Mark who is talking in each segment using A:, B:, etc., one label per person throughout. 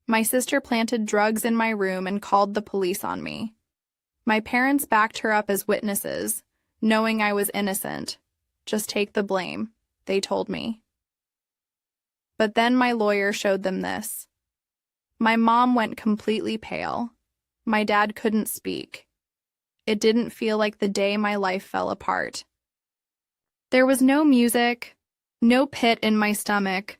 A: My sister planted drugs in my room and called the police on me. My parents backed her up as witnesses, knowing I was innocent. Just take the blame, they told me. But then my lawyer showed them this. My mom went completely pale. My dad couldn't speak. It didn't feel like the day my life fell apart. There was no music, no pit in my stomach,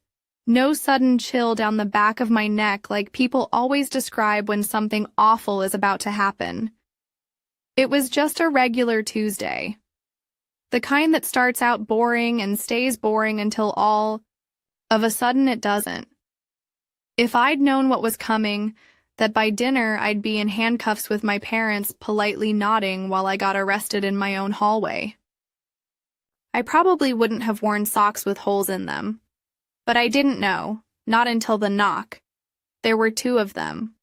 A: no sudden chill down the back of my neck like people always describe when something awful is about to happen. It was just a regular Tuesday. The kind that starts out boring and stays boring until all of a sudden it doesn't. If I'd known what was coming, that by dinner I'd be in handcuffs with my parents politely nodding while I got arrested in my own hallway. I probably wouldn't have worn socks with holes in them. But I didn't know, not until the knock. There were two of them.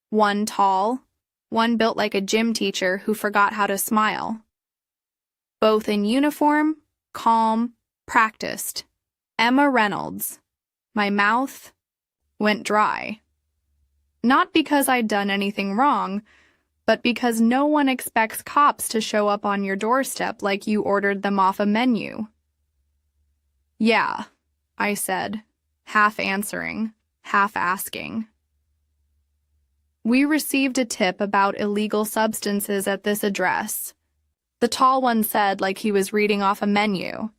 A: One tall, one built like a gym teacher who forgot how to smile. Both in uniform, calm, practiced. Emma Reynolds. My mouth went dry. Not because I'd done anything wrong, but because no one expects cops to show up on your doorstep like you ordered them off a menu. Yeah, I said, half answering, half asking. We received a tip about illegal substances at this address. The tall one said like he was reading off a menu.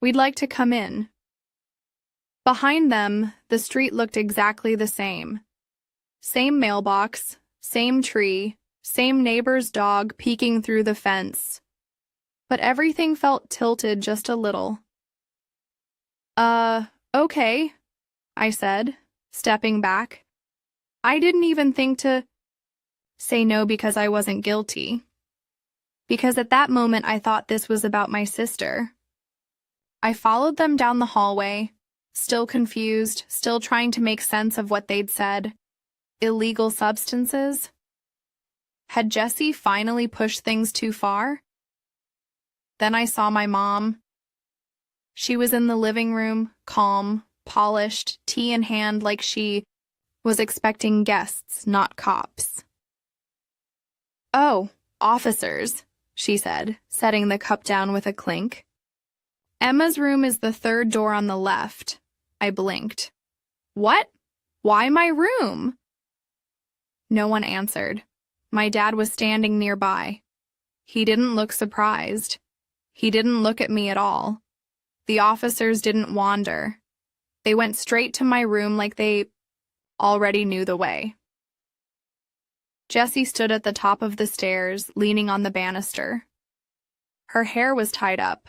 A: We'd like to come in. Behind them, the street looked exactly the same. Same mailbox, same tree, same neighbor's dog peeking through the fence. But everything felt tilted just a little. Okay, I said, stepping back. I didn't even think to say no because I wasn't guilty. Because at that moment I thought this was about my sister. I followed them down the hallway, still confused, still trying to make sense of what they'd said. Illegal substances? Had Jessie finally pushed things too far? Then I saw my mom. She was in the living room, calm, polished, tea in hand like she was expecting guests, not cops. "Oh, officers," she said, setting the cup down with a clink. "Emma's room is the third door on the left." I blinked. "What? Why my room?" No one answered. My dad was standing nearby. He didn't look surprised. He didn't look at me at all. The officers didn't wander. They went straight to my room like they already knew the way. Jessie stood at the top of the stairs, leaning on the banister. Her hair was tied up,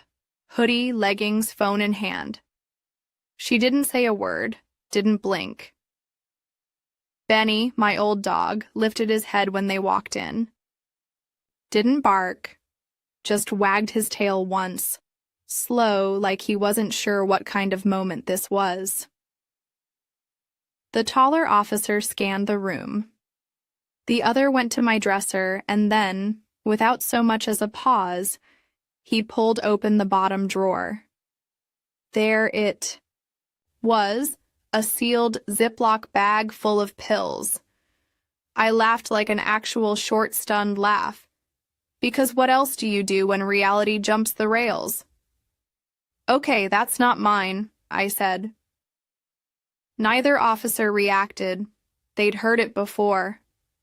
A: hoodie, leggings, phone in hand. She didn't say a word, didn't blink. Benny, my old dog, lifted his head when they walked in. Didn't bark, just wagged his tail once, slow like he wasn't sure what kind of moment this was. The taller officer scanned the room. The other went to my dresser and then, without so much as a pause, he pulled open the bottom drawer. There it was, a sealed Ziploc bag full of pills. I laughed like an actual short, stunned laugh. Because what else do you do when reality jumps the rails? "Okay, that's not mine," I said. Neither officer reacted. They'd heard it before.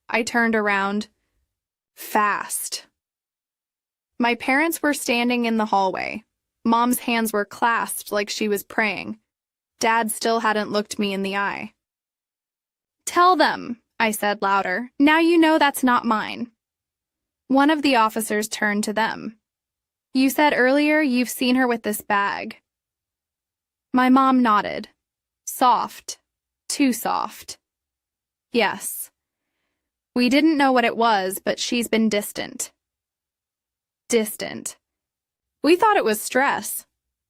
A: I turned around. Fast. My parents were standing in the hallway. Mom's hands were clasped like she was praying. Dad still hadn't looked me in the eye. "Tell them," I said louder. "Now you know that's not mine." One of the officers turned to them. "You said earlier you've seen her with this bag." My mom nodded. Soft. Too soft. "Yes. We didn't know what it was, but she's been distant." Distant. We thought it was stress.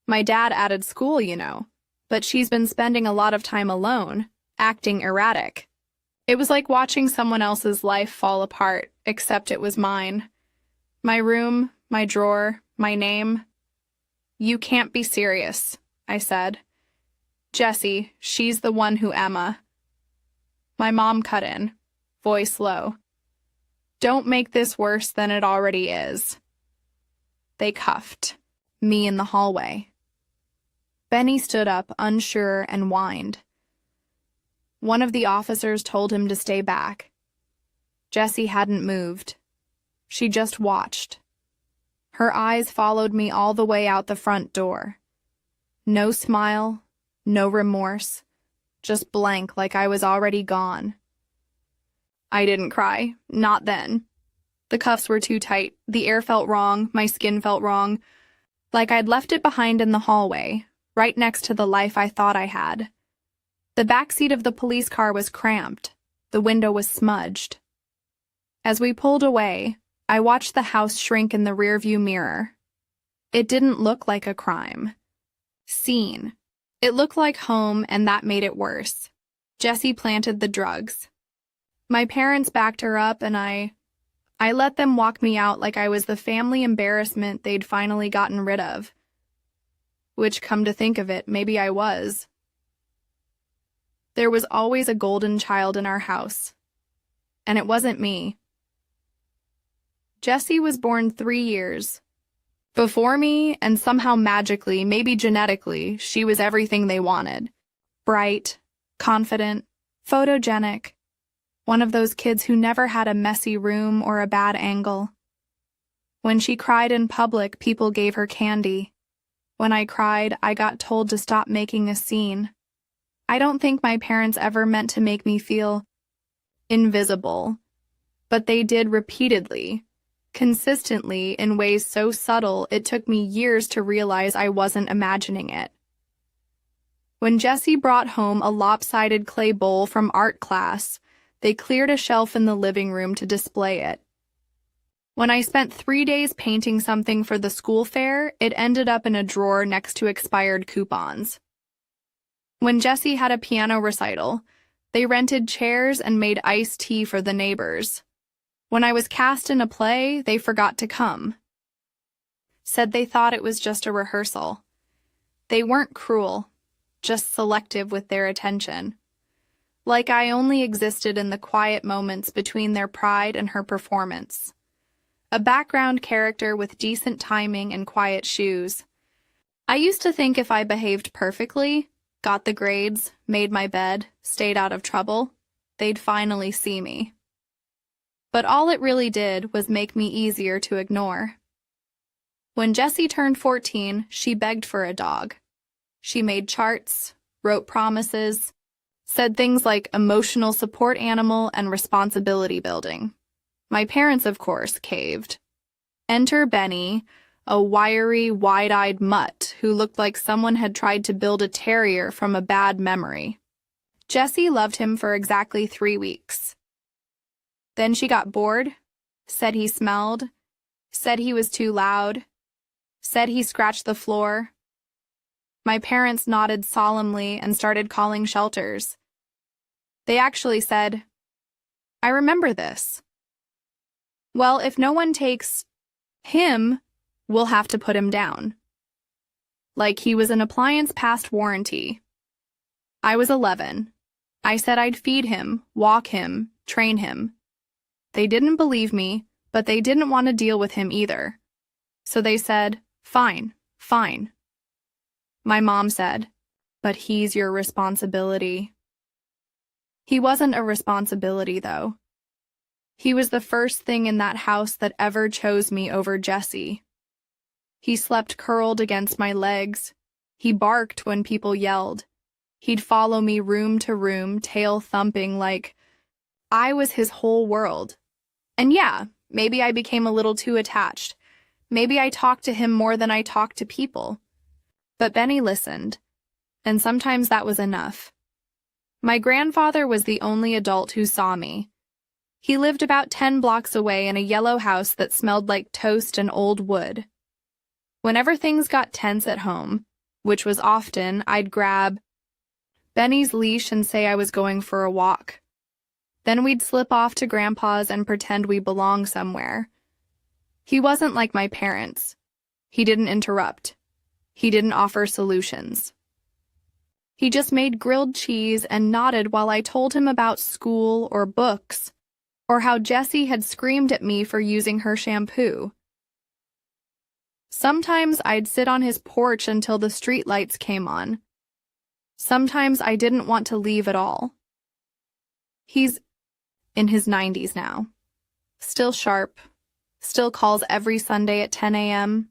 A: My dad added school, you know. But she's been spending a lot of time alone, acting erratic. It was like watching someone else's life fall apart, except it was mine. My room, my drawer, my name. "You can't be serious," I said. "Jessie, she's the one who Emma." My mom cut in, voice low. Don't make this worse than it already is. They cuffed me in the hallway. Benny stood up, unsure, and whined. One of the officers told him to stay back. Jessie hadn't moved. She just watched. Her eyes followed me all the way out the front door. No smile, no remorse, just blank like I was already gone. I didn't cry, not then. The cuffs were too tight, the air felt wrong, my skin felt wrong, like I'd left it behind in the hallway, right next to the life I thought I had. The backseat of the police car was cramped, the window was smudged. As we pulled away, I watched the house shrink in the rearview mirror. It didn't look like a crime scene. It looked like home, and that made it worse. Jessie planted the drugs. My parents backed her up, and I let them walk me out like I was the family embarrassment they'd finally gotten rid of. Which, come to think of it, maybe I was. There was always a golden child in our house. And it wasn't me. Jessie was born 3 years before me, and somehow magically, maybe genetically, she was everything they wanted. Bright, confident, photogenic. One of those kids who never had a messy room or a bad angle. When she cried in public, people gave her candy. When I cried, I got told to stop making a scene. I don't think my parents ever meant to make me feel invisible, but they did repeatedly, consistently, in ways so subtle it took me years to realize I wasn't imagining it. When Jessie brought home a lopsided clay bowl from art class, they cleared a shelf in the living room to display it. When I spent 3 days painting something for the school fair, it ended up in a drawer next to expired coupons. When Jessie had a piano recital, they rented chairs and made iced tea for the neighbors. When I was cast in a play, they forgot to come. Said they thought it was just a rehearsal. They weren't cruel, just selective with their attention. Like I only existed in the quiet moments between their pride and her performance. A background character with decent timing and quiet shoes. I used to think if I behaved perfectly, got the grades, made my bed, stayed out of trouble, they'd finally see me. But all it really did was make me easier to ignore. When Jessie turned 14, she begged for a dog. She made charts, wrote promises, said things like emotional support animal and responsibility building. My parents, of course, caved. Enter Benny, a wiry, wide-eyed mutt who looked like someone had tried to build a terrier from a bad memory. Jessie loved him for exactly 3 weeks. Then she got bored, said he smelled, said he was too loud, said he scratched the floor. My parents nodded solemnly and started calling shelters. They actually said, "I remember this. Well, if no one takes him, we'll have to put him down." Like he was an appliance past warranty. I was 11. I said I'd feed him, walk him, train him. They didn't believe me, but they didn't want to deal with him either. So they said, "Fine, fine." My mom said, "But he's your responsibility." He wasn't a responsibility, though. He was the first thing in that house that ever chose me over Jessie. He slept curled against my legs. He barked when people yelled. He'd follow me room to room, tail thumping like I was his whole world. And yeah, maybe I became a little too attached. Maybe I talked to him more than I talked to people. But Benny listened, and sometimes that was enough. My grandfather was the only adult who saw me. He lived about 10 blocks away in a yellow house that smelled like toast and old wood. Whenever things got tense at home, which was often, I'd grab Benny's leash and say I was going for a walk. Then we'd slip off to Grandpa's and pretend we belonged somewhere. He wasn't like my parents. He didn't interrupt. He didn't offer solutions. He just made grilled cheese and nodded while I told him about school or books, or how Jessie had screamed at me for using her shampoo. Sometimes I'd sit on his porch until the streetlights came on. Sometimes I didn't want to leave at all. He's in his 90s now. Still sharp. Still calls every Sunday at 10 a.m.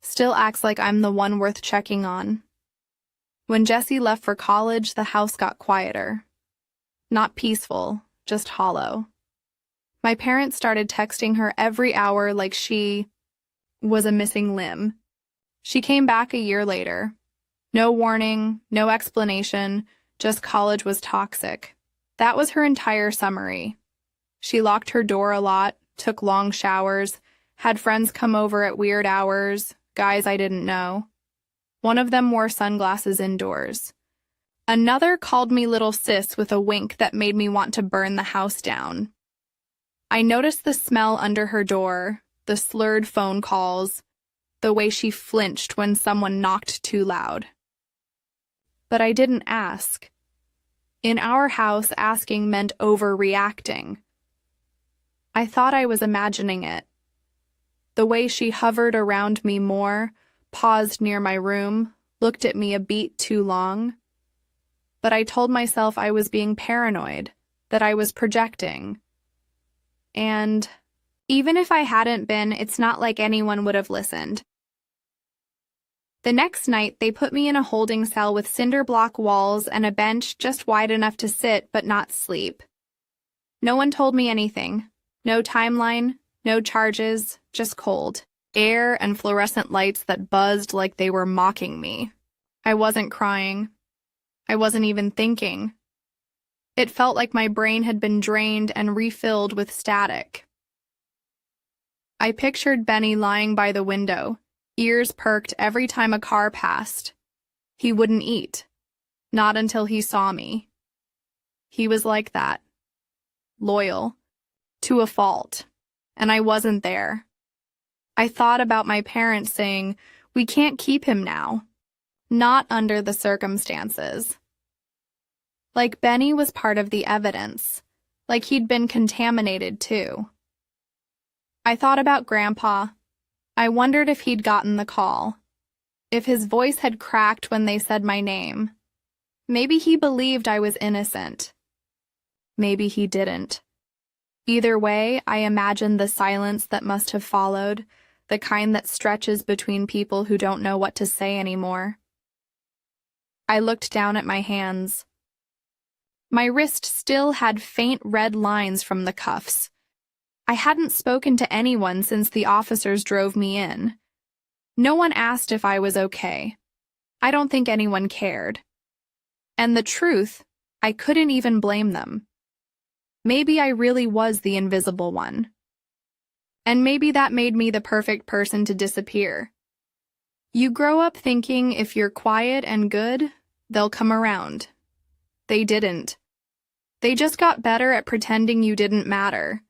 A: Still acts like I'm the one worth checking on. When Jessie left for college, the house got quieter. Not peaceful, just hollow. My parents started texting her every hour like she was a missing limb. She came back a year later. No warning, no explanation, just college was toxic. That was her entire summary. She locked her door a lot, took long showers, had friends come over at weird hours, guys I didn't know. One of them wore sunglasses indoors. Another called me little sis with a wink that made me want to burn the house down. I noticed the smell under her door, the slurred phone calls, the way she flinched when someone knocked too loud. But I didn't ask. In our house, asking meant overreacting. I thought I was imagining it. The way she hovered around me more, paused near my room, looked at me a beat too long. But I told myself I was being paranoid, that I was projecting. And even if I hadn't been, it's not like anyone would have listened. The next night, they put me in a holding cell with cinder block walls and a bench just wide enough to sit but not sleep. No one told me anything. No timeline, no charges, just cold. Air and fluorescent lights that buzzed like they were mocking me. I wasn't crying. I wasn't even thinking. It felt like my brain had been drained and refilled with static. I pictured Benny lying by the window, ears perked every time a car passed. He wouldn't eat. Not until he saw me. He was like that. Loyal. To a fault. And I wasn't there. I thought about my parents saying, "We can't keep him now." Not under the circumstances. Like Benny was part of the evidence. Like he'd been contaminated too. I thought about Grandpa. I wondered if he'd gotten the call. If his voice had cracked when they said my name. Maybe he believed I was innocent. Maybe he didn't. Either way, I imagined the silence that must have followed, the kind that stretches between people who don't know what to say anymore. I looked down at my hands. My wrist still had faint red lines from the cuffs. I hadn't spoken to anyone since the officers drove me in. No one asked if I was okay. I don't think anyone cared. And the truth, I couldn't even blame them. Maybe I really was the invisible one. And maybe that made me the perfect person to disappear. You grow up thinking if you're quiet and good, they'll come around. They didn't. They just got better at pretending you didn't matter.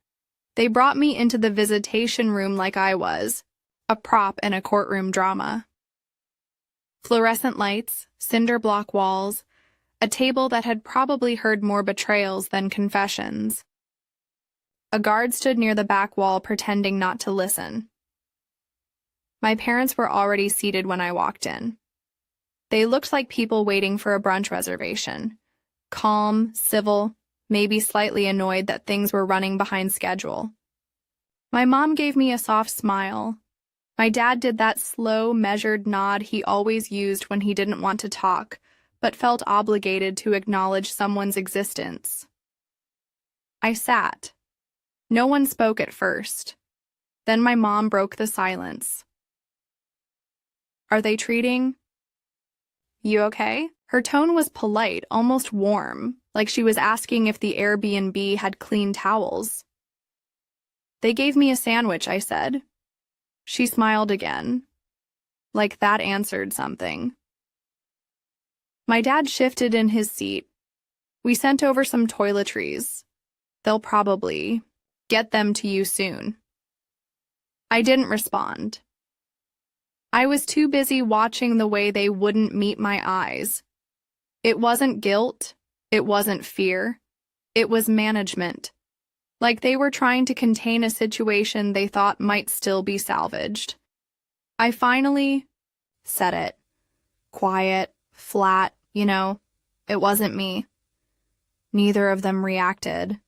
A: They brought me into the visitation room like I was, a prop in a courtroom drama. Fluorescent lights, cinder block walls, a table that had probably heard more betrayals than confessions. A guard stood near the back wall pretending not to listen. My parents were already seated when I walked in. They looked like people waiting for a brunch reservation. Calm, civil, maybe slightly annoyed that things were running behind schedule. My mom gave me a soft smile. My dad did that slow, measured nod he always used when he didn't want to talk, but felt obligated to acknowledge someone's existence. I sat. No one spoke at first. Then my mom broke the silence. "Are they treating you okay?" Her tone was polite, almost warm, like she was asking if the Airbnb had clean towels. "They gave me a sandwich," I said. She smiled again. Like that answered something. My dad shifted in his seat. "We sent over some toiletries. They'll probably get them to you soon." I didn't respond. I was too busy watching the way they wouldn't meet my eyes. It wasn't guilt. It wasn't fear. It was management. Like they were trying to contain a situation they thought might still be salvaged. I finally said it. Quiet, flat, it wasn't me. Neither of them reacted.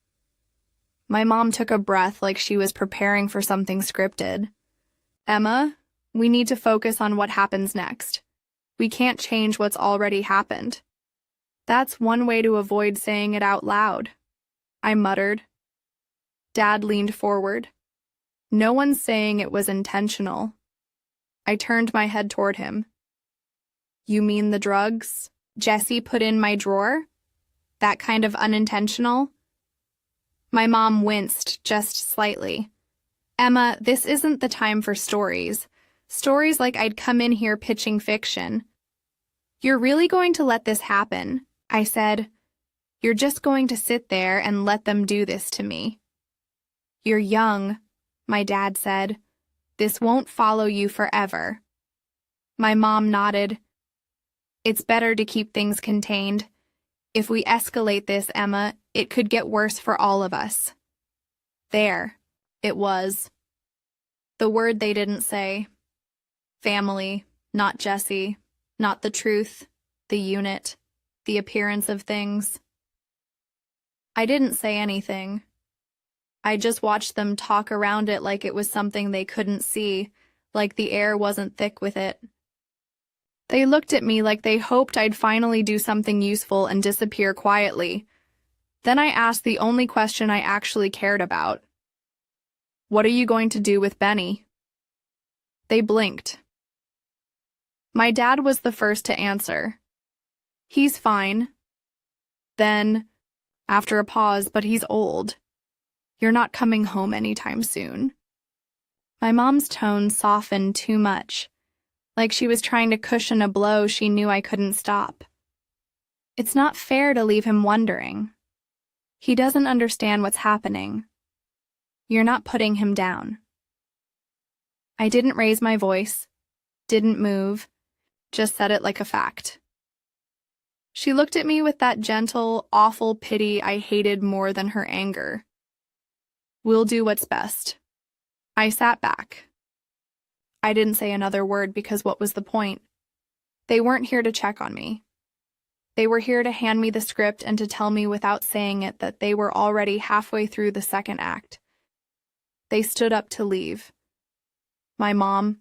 A: My mom took a breath like she was preparing for something scripted. Emma, we need to focus on what happens next. We can't change what's already happened. That's one way to avoid saying it out loud, I muttered. Dad leaned forward. No one's saying it was intentional. I turned my head toward him. You mean the drugs Jesse put in my drawer? That kind of unintentional? My mom winced just slightly. Emma, this isn't the time for stories. Stories like I'd come in here pitching fiction. You're really going to let this happen, I said. You're just going to sit there and let them do this to me. You're young, my dad said. This won't follow you forever. My mom nodded. It's better to keep things contained. If we escalate this, Emma, it could get worse for all of us. There, it was. The word they didn't say. Family, not Jesse, not the truth, the unit, the appearance of things. I didn't say anything. I just watched them talk around it like it was something they couldn't see, like the air wasn't thick with it. They looked at me like they hoped I'd finally do something useful and disappear quietly. Then I asked the only question I actually cared about. What are you going to do with Benny? They blinked. My dad was the first to answer. He's fine. Then, after a pause, but he's old. You're not coming home anytime soon. My mom's tone softened too much, like she was trying to cushion a blow she knew I couldn't stop. It's not fair to leave him wondering. He doesn't understand what's happening. You're not putting him down. I didn't raise my voice, didn't move, just said it like a fact. She looked at me with that gentle, awful pity I hated more than her anger. We'll do what's best. I sat back. I didn't say another word because what was the point? They weren't here to check on me. They were here to hand me the script and to tell me without saying it that they were already halfway through the second act. They stood up to leave. My mom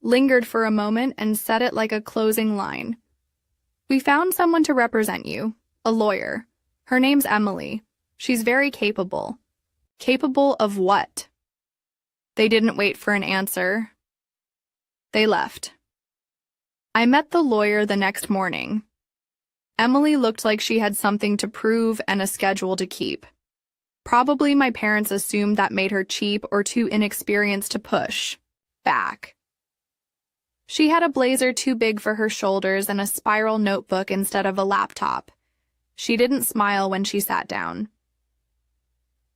A: lingered for a moment and said it like a closing line. We found someone to represent you, a lawyer. Her name's Emily. She's very capable. Capable of what? They didn't wait for an answer. They left. I met the lawyer the next morning. Emily looked like she had something to prove and a schedule to keep. Probably my parents assumed that made her cheap or too inexperienced to push back. She had a blazer too big for her shoulders and a spiral notebook instead of a laptop. She didn't smile when she sat down.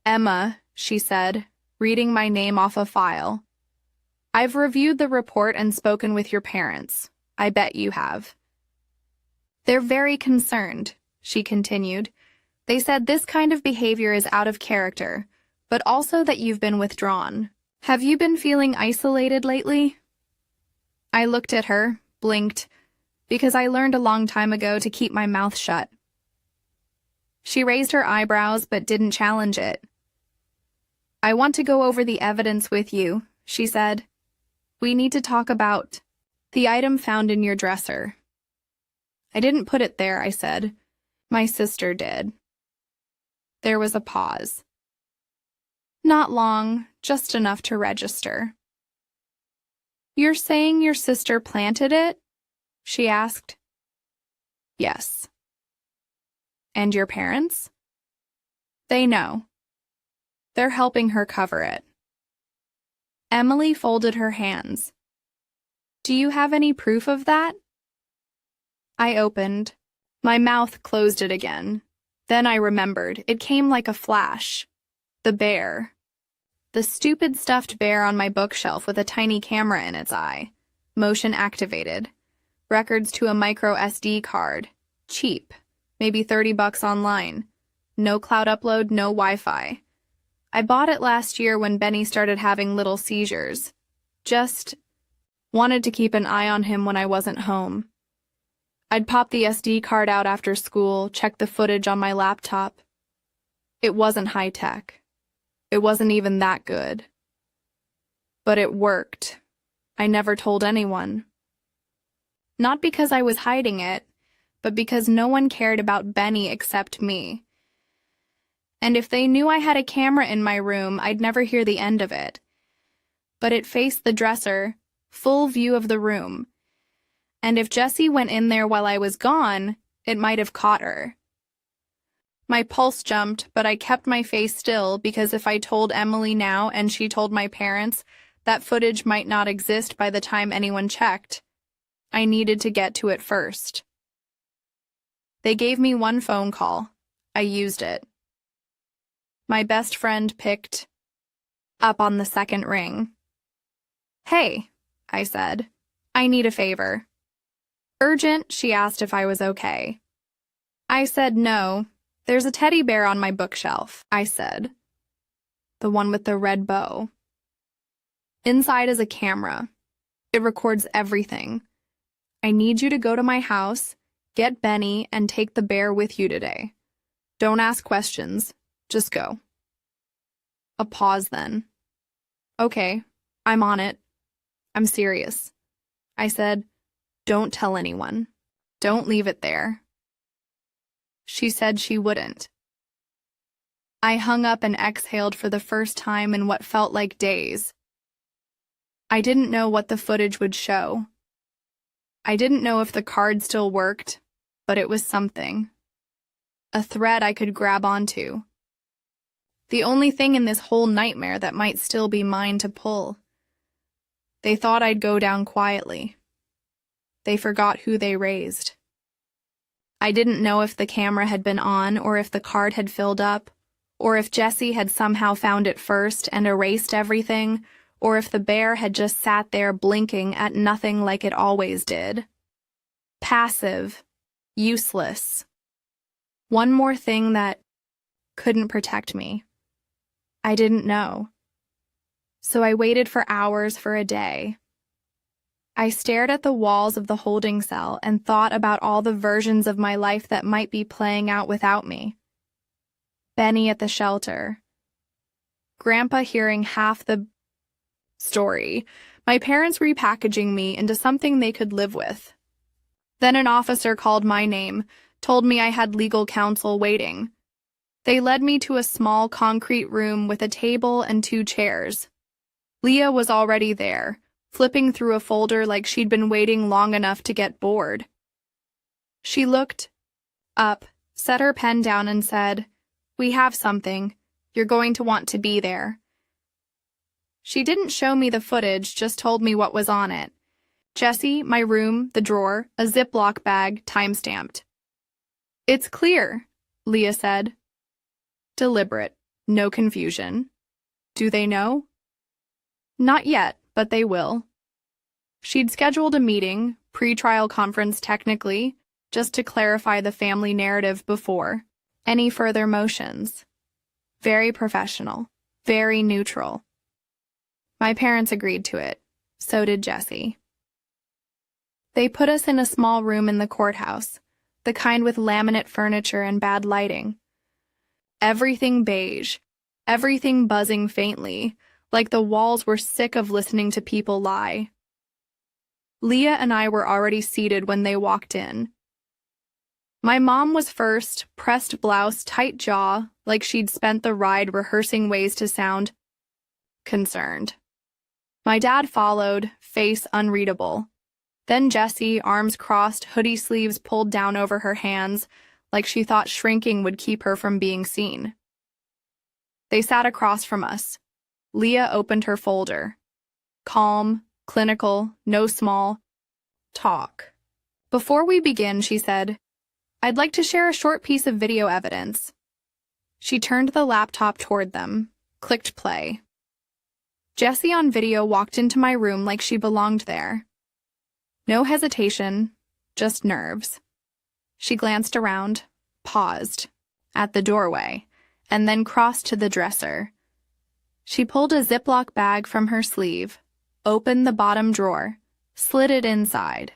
A: Emma, she said, reading my name off a file. I've reviewed the report and spoken with your parents. I bet you have. They're very concerned, she continued. They said this kind of behavior is out of character, but also that you've been withdrawn. Have you been feeling isolated lately? I looked at her, blinked, because I learned a long time ago to keep my mouth shut. She raised her eyebrows but didn't challenge it. I want to go over the evidence with you, she said. We need to talk about the item found in your dresser. I didn't put it there, I said. My sister did. There was a pause. Not long, just enough to register. You're saying your sister planted it? She asked. Yes. And your parents? They know. They're helping her cover it. Emily folded her hands. Do you have any proof of that? I opened. My mouth closed it again. Then I remembered. It came like a flash. The bear. The stupid stuffed bear on my bookshelf with a tiny camera in its eye. Motion activated. Records to a micro SD card. Cheap. Maybe $30 online. No cloud upload, no Wi-Fi. I bought it last year when Benny started having little seizures. Just wanted to keep an eye on him when I wasn't home. I'd pop the SD card out after school, check the footage on my laptop. It wasn't high-tech. It wasn't even that good. But it worked. I never told anyone. Not because I was hiding it, but because no one cared about Benny except me. And if they knew I had a camera in my room, I'd never hear the end of it. But it faced the dresser, full view of the room. And if Jessie went in there while I was gone, it might have caught her. My pulse jumped, but I kept my face still because if I told Emily now and she told my parents, that footage might not exist by the time anyone checked. I needed to get to it first. They gave me one phone call. I used it. My best friend picked up on the second ring. "Hey," I said. "I need a favor." "Urgent?" She asked if I was okay. I said no. "There's a teddy bear on my bookshelf," I said. "The one with the red bow. Inside is a camera. It records everything. I need you to go to my house, get Benny, and take the bear with you today. Don't ask questions. Just go." A pause then. "Okay, I'm on it. I'm serious." I said, "Don't tell anyone. Don't leave it there." She said she wouldn't. I hung up and exhaled for the first time in what felt like days. I didn't know what the footage would show. I didn't know if the card still worked, but it was something. A thread I could grab onto. The only thing in this whole nightmare that might still be mine to pull. They thought I'd go down quietly. They forgot who they raised. I didn't know if the camera had been on or if the card had filled up, or if Jessie had somehow found it first and erased everything, or if the bear had just sat there blinking at nothing like it always did. Passive. Useless. One more thing that couldn't protect me. I didn't know. So I waited for hours for a day. I stared at the walls of the holding cell and thought about all the versions of my life that might be playing out without me. Benny at the shelter. Grandpa hearing half the story. My parents repackaging me into something they could live with. Then an officer called my name, told me I had legal counsel waiting. They led me to a small concrete room with a table and 2 chairs. Leah was already there, flipping through a folder like she'd been waiting long enough to get bored. She looked up, set her pen down and said, "We have something. You're going to want to be there." She didn't show me the footage, just told me what was on it. Jessie, my room, the drawer, a Ziploc bag, time-stamped. "It's clear," Leah said. Deliberate, no confusion. Do they know? Not yet, but they will. She'd scheduled a meeting, pre-trial conference technically, just to clarify the family narrative before any further motions. Very professional, very neutral. My parents agreed to it. So did Jessie. They put us in a small room in the courthouse, the kind with laminate furniture and bad lighting. Everything beige, everything buzzing faintly, like the walls were sick of listening to people lie. Leah and I were already seated when they walked in. My mom was first, pressed blouse, tight jaw, like she'd spent the ride rehearsing ways to sound concerned. My dad followed, face unreadable. Then Jessie, arms crossed, hoodie sleeves pulled down over her hands, like she thought shrinking would keep her from being seen. They sat across from us. Leah opened her folder. Calm, clinical, no small talk. "Before we begin," she said, "I'd like to share a short piece of video evidence." She turned the laptop toward them, clicked play. Jessie on video walked into my room like she belonged there. No hesitation, just nerves. She glanced around, paused, at the doorway, and then crossed to the dresser. She pulled a Ziploc bag from her sleeve, opened the bottom drawer, slid it inside.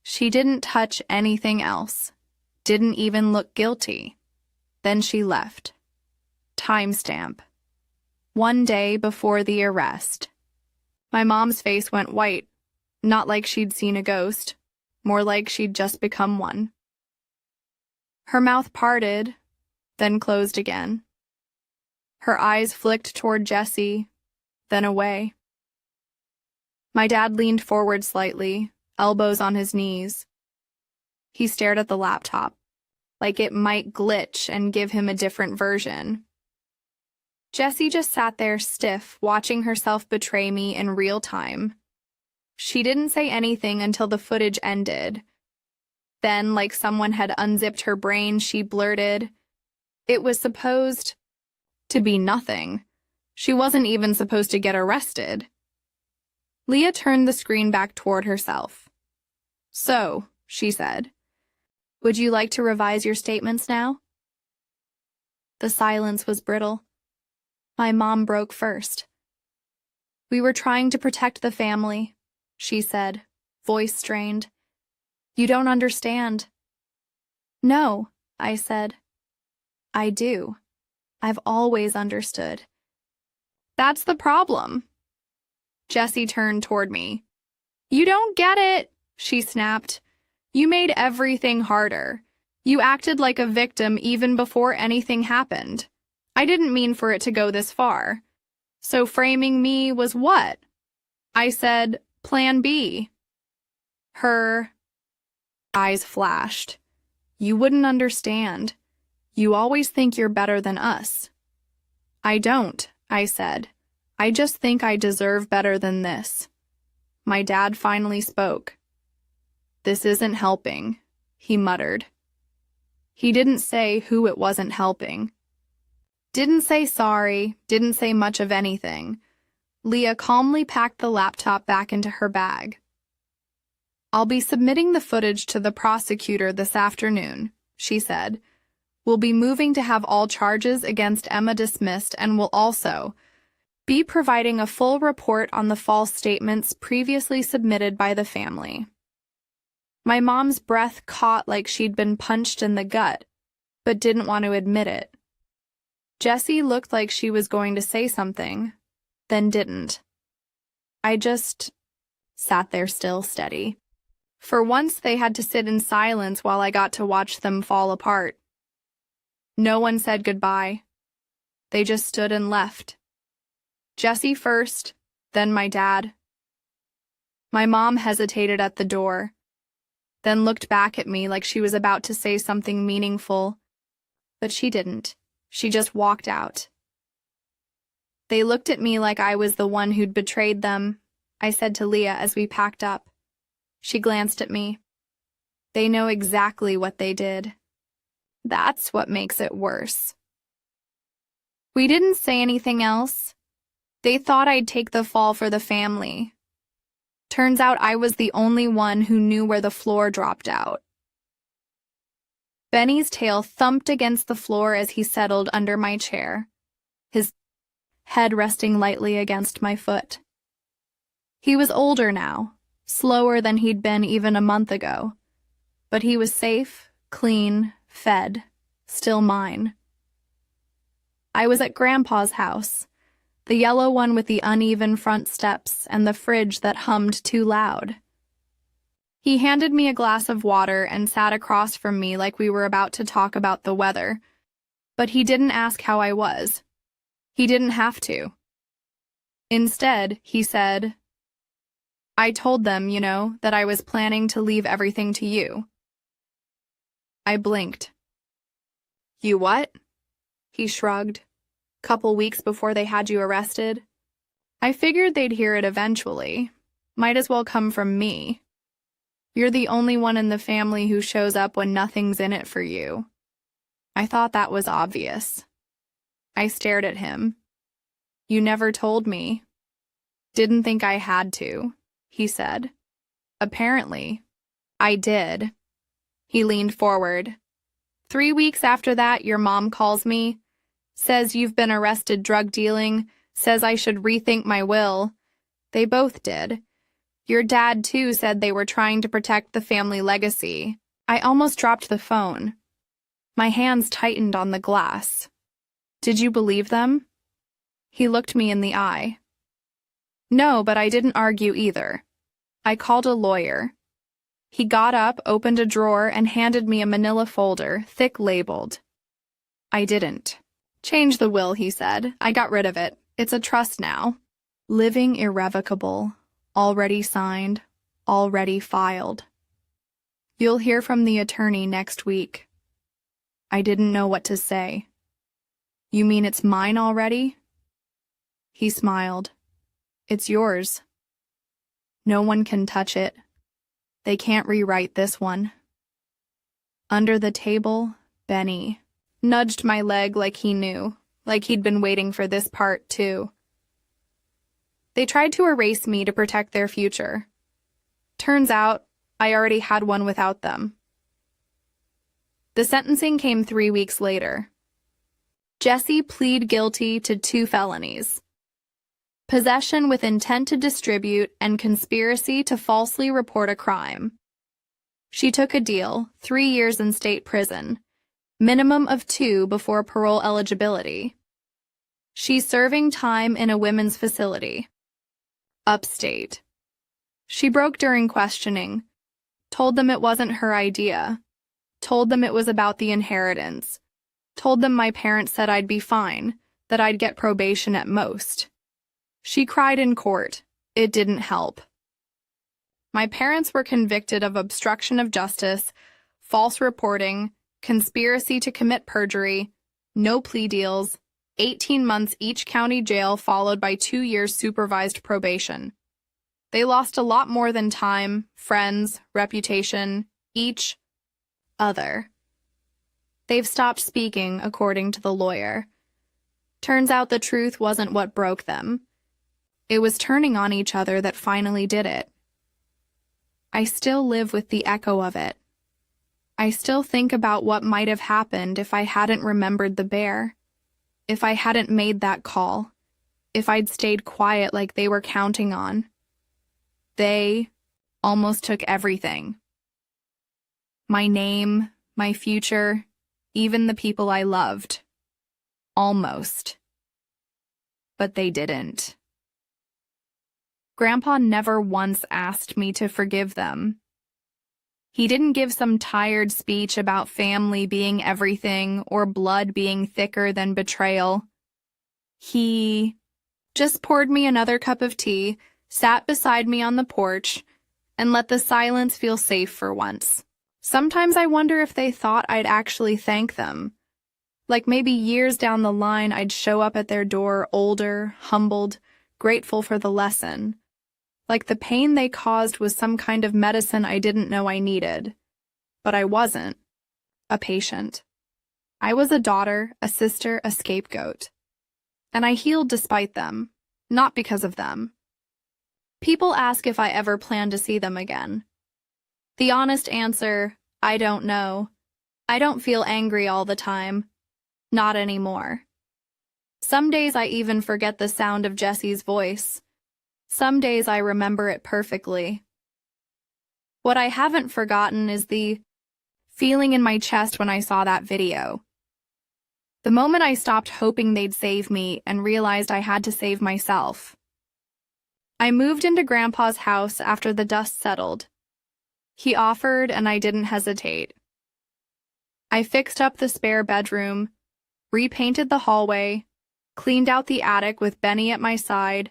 A: She didn't touch anything else, didn't even look guilty. Then she left. Timestamp. 1 day before the arrest. My mom's face went white, not like she'd seen a ghost, more like she'd just become one. Her mouth parted, then closed again. Her eyes flicked toward Jesse, then away. My dad leaned forward slightly, elbows on his knees. He stared at the laptop, like it might glitch and give him a different version. Jessie just sat there stiff, watching herself betray me in real time. She didn't say anything until the footage ended. Then, like someone had unzipped her brain, she blurted, "It was supposed to be nothing. She wasn't even supposed to get arrested." Leah turned the screen back toward herself. "So," she said, "would you like to revise your statements now?" The silence was brittle. My mom broke first. "We were trying to protect the family," she said, voice strained. "You don't understand." "No," I said. "I do. I've always understood." "That's the problem." Jessie turned toward me. "You don't get it," she snapped. "You made everything harder. You acted like a victim even before anything happened. I didn't mean for it to go this far. So framing me was what?" I said, "Plan B." Her eyes flashed. "You wouldn't understand. You always think you're better than us." "I don't," I said. "I just think I deserve better than this." My dad finally spoke. "This isn't helping," he muttered. He didn't say who it wasn't helping. Didn't say sorry, didn't say much of anything. Leah calmly packed the laptop back into her bag. "I'll be submitting the footage to the prosecutor this afternoon," she said. "We'll be moving to have all charges against Emma dismissed and will also be providing a full report on the false statements previously submitted by the family." My mom's breath caught like she'd been punched in the gut, but didn't want to admit it. Jessie looked like she was going to say something, then didn't. I just sat there still steady. For once they had to sit in silence while I got to watch them fall apart. No one said goodbye. They just stood and left. Jessie first, then my dad. My mom hesitated at the door, then looked back at me like she was about to say something meaningful, but she didn't. She just walked out. They looked at me like I was the one who'd betrayed them, I said to Leah as we packed up. She glanced at me. "They know exactly what they did. That's what makes it worse." We didn't say anything else. They thought I'd take the fall for the family. Turns out I was the only one who knew where the floor dropped out. Benny's tail thumped against the floor as he settled under my chair, his head resting lightly against my foot. He was older now, slower than he'd been even a month ago, but he was safe, clean, fed, still mine. I was at Grandpa's house, the yellow one with the uneven front steps and the fridge that hummed too loud. He handed me a glass of water and sat across from me like we were about to talk about the weather, but he didn't ask how I was. He didn't have to. Instead, he said, "I told them, that I was planning to leave everything to you." I blinked. "You what?" He shrugged. "Couple weeks before they had you arrested. I figured they'd hear it eventually. Might as well come from me. You're the only one in the family who shows up when nothing's in it for you." I thought that was obvious. I stared at him. "You never told me." "Didn't think I had to," he said. "Apparently, I did." He leaned forward. 3 weeks after that, your mom calls me, says you've been arrested drug dealing, says I should rethink my will. They both did. Your dad, too, said they were trying to protect the family legacy. I almost dropped the phone. My hands tightened on the glass. Did you believe them? He looked me in the eye. No, but I didn't argue either. I called a lawyer. He got up, opened a drawer, and handed me a manila folder, thick labeled. I didn't. Change the will, he said. I got rid of it. It's a trust now. Living irrevocable. Already signed. Already filed. You'll hear from the attorney next week. I didn't know what to say. You mean it's mine already? He smiled. It's yours. No one can touch it. They can't rewrite this one. Under the table, Benny nudged my leg like he knew, like he'd been waiting for this part, too. They tried to erase me to protect their future. Turns out, I already had one without them. The sentencing came 3 weeks later. Jesse pleaded guilty to 2 felonies. Possession with intent to distribute and conspiracy to falsely report a crime. She took a deal, 3 years in state prison, minimum of 2 before parole eligibility. She's serving time in a women's facility. Upstate. She broke during questioning, told them it wasn't her idea, told them it was about the inheritance, told them my parents said I'd be fine, that I'd get probation at most. She cried in court. It didn't help. My parents were convicted of obstruction of justice, false reporting, conspiracy to commit perjury, no plea deals, 18 months each county jail followed by 2 years supervised probation. They lost a lot more than time, friends, reputation, each other. They've stopped speaking, according to the lawyer. Turns out the truth wasn't what broke them. It was turning on each other that finally did it. I still live with the echo of it. I still think about what might have happened if I hadn't remembered the bear, if I hadn't made that call, if I'd stayed quiet like they were counting on. They almost took everything. My name, my future, even the people I loved. Almost. But they didn't. Grandpa never once asked me to forgive them. He didn't give some tired speech about family being everything or blood being thicker than betrayal. He just poured me another cup of tea, sat beside me on the porch, and let the silence feel safe for once. Sometimes I wonder if they thought I'd actually thank them. Like maybe years down the line I'd show up at their door older, humbled, grateful for the lesson. Like the pain they caused was some kind of medicine I didn't know I needed. But I wasn't a patient. I was a daughter, a sister, a scapegoat. And I healed despite them, not because of them. People ask if I ever plan to see them again. The honest answer, I don't know. I don't feel angry all the time. Not anymore. Some days I even forget the sound of Jesse's voice. Some days I remember it perfectly. What I haven't forgotten is the feeling in my chest when I saw that video. The moment I stopped hoping they'd save me and realized I had to save myself. I moved into Grandpa's house after the dust settled. He offered and I didn't hesitate. I fixed up the spare bedroom, repainted the hallway, cleaned out the attic with Benny at my side,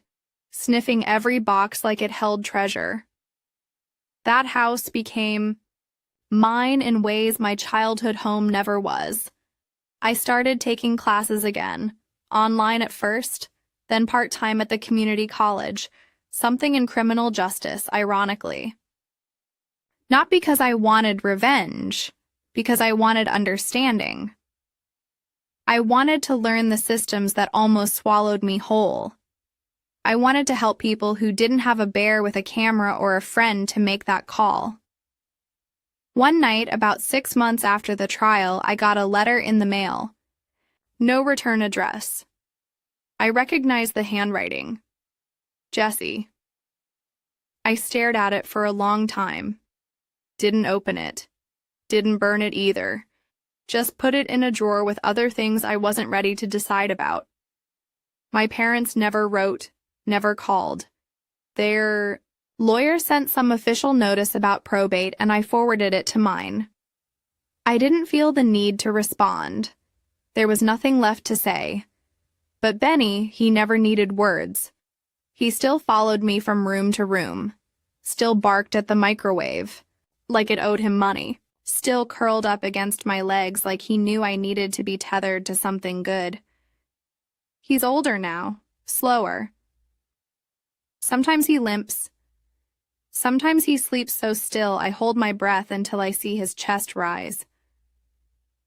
A: sniffing every box like it held treasure. That house became mine in ways my childhood home never was. I started taking classes again, online at first, then part-time at the community college, something in criminal justice, ironically. Not because I wanted revenge, because I wanted understanding. I wanted to learn the systems that almost swallowed me whole. I wanted to help people who didn't have a bear with a camera or a friend to make that call. One night, about 6 months after the trial, I got a letter in the mail. No return address. I recognized the handwriting. Jesse. I stared at it for a long time. Didn't open it. Didn't burn it either. Just put it in a drawer with other things I wasn't ready to decide about. My parents never wrote, never called. Their lawyer sent some official notice about probate and I forwarded it to mine. I didn't feel the need to respond. There was nothing left to say. But Benny, he never needed words. He still followed me from room to room, still barked at the microwave, like it owed him money, still curled up against my legs like he knew I needed to be tethered to something good. He's older now, slower. Sometimes he limps. Sometimes he sleeps so still I hold my breath until I see his chest rise.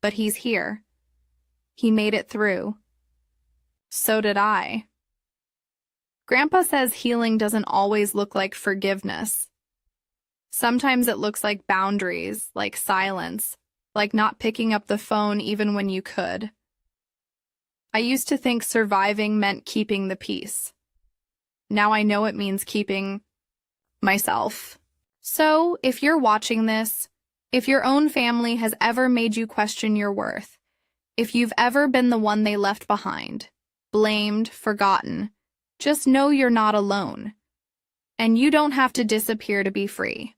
A: But he's here. He made it through. So did I. Grandpa says healing doesn't always look like forgiveness. Sometimes it looks like boundaries, like silence, like not picking up the phone even when you could. I used to think surviving meant keeping the peace. Now I know it means keeping myself. So, if you're watching this, if your own family has ever made you question your worth, if you've ever been the one they left behind, blamed, forgotten, just know you're not alone. And you don't have to disappear to be free.